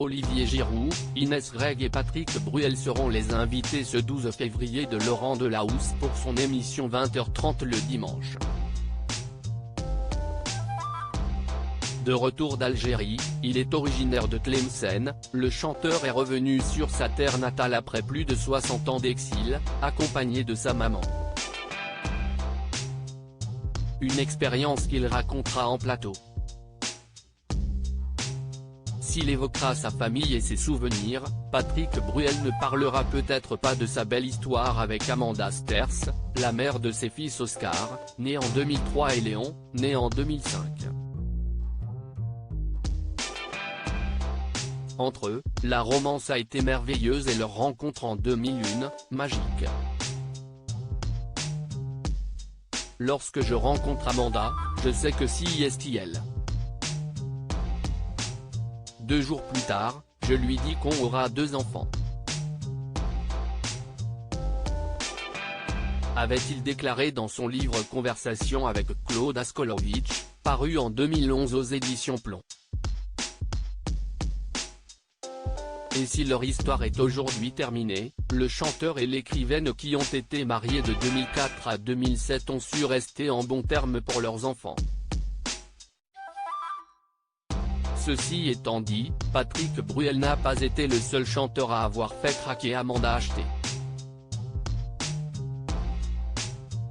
Olivier Giroud, Inès Reg et Patrick Bruel seront les invités ce 12 février de Laurent Delahousse pour son émission 20h30 le dimanche. De retour d'Algérie, il est originaire de Tlemcen, le chanteur est revenu sur sa terre natale après plus de 60 ans d'exil, accompagné de sa maman. Une expérience qu'il racontera en plateau. S'il évoquera sa famille et ses souvenirs, Patrick Bruel ne parlera peut-être pas de sa belle histoire avec Amanda Sterz, la mère de ses fils Oscar, né en 2003 et Léon, né en 2005. Entre eux, la romance a été merveilleuse et leur rencontre en 2001, magique. Lorsque je rencontre Amanda, je sais que si est-il. 2 jours plus tard, je lui dis qu'on aura 2 enfants. Avait-il déclaré dans son livre Conversation avec Claude Askolovitch, paru en 2011 aux éditions Plomb. Et si leur histoire est aujourd'hui terminée, le chanteur et l'écrivaine qui ont été mariés de 2004 à 2007 ont su rester en bons termes pour leurs enfants. Ceci étant dit, Patrick Bruel n'a pas été le seul chanteur à avoir fait craquer Amanda Acheté.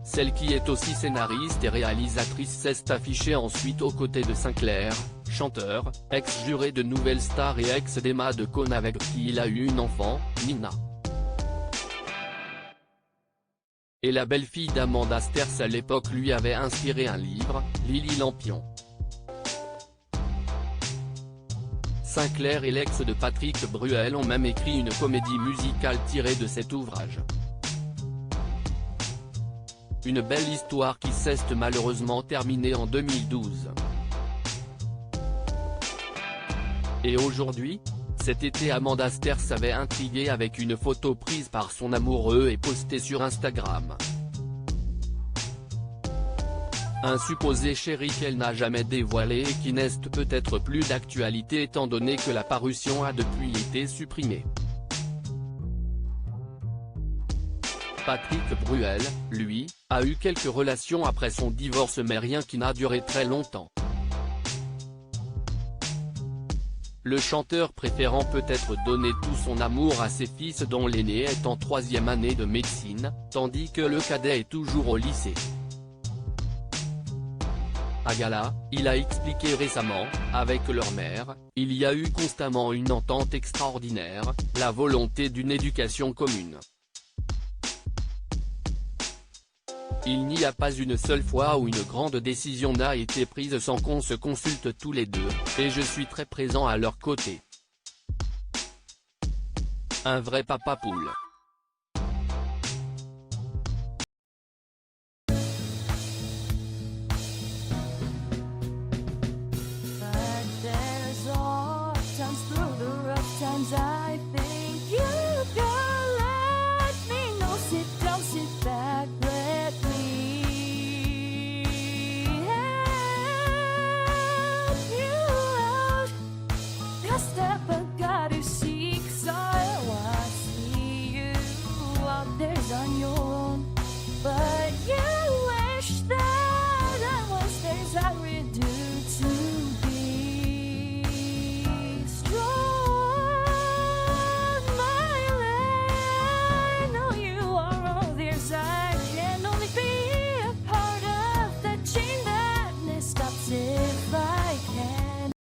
Celle qui est aussi scénariste et réalisatrice s'est affichée ensuite aux côtés de Sinclair, chanteur, ex-juré de Nouvelle Star et ex d'Emma de Cône avec qui il a eu une enfant, Nina. Et la belle-fille d'Amanda Sterz à l'époque lui avait inspiré un livre, Lily Lampion. Sinclair et l'ex de Patrick Bruel ont même écrit une comédie musicale tirée de cet ouvrage. Une belle histoire qui s'est malheureusement terminée en 2012. Et aujourd'hui, cet été Amanda Sterz avait intrigué avec une photo prise par son amoureux et postée sur Instagram. Un supposé chéri qu'elle n'a jamais dévoilé et qui n'est peut-être plus d'actualité étant donné que la parution a depuis été supprimée. Patrick Bruel, lui, a eu quelques relations après son divorce mais rien qui n'a duré très longtemps. Le chanteur préférant peut-être donner tout son amour à ses fils dont l'aîné est en 3e année de médecine, tandis que le cadet est toujours au lycée. À gala, il a expliqué récemment, avec leur mère, il y a eu constamment une entente extraordinaire, la volonté d'une éducation commune. Il n'y a pas une seule fois où une grande décision n'a été prise sans qu'on se consulte tous les deux, et je suis très présent à leur côté. Un vrai papa poule.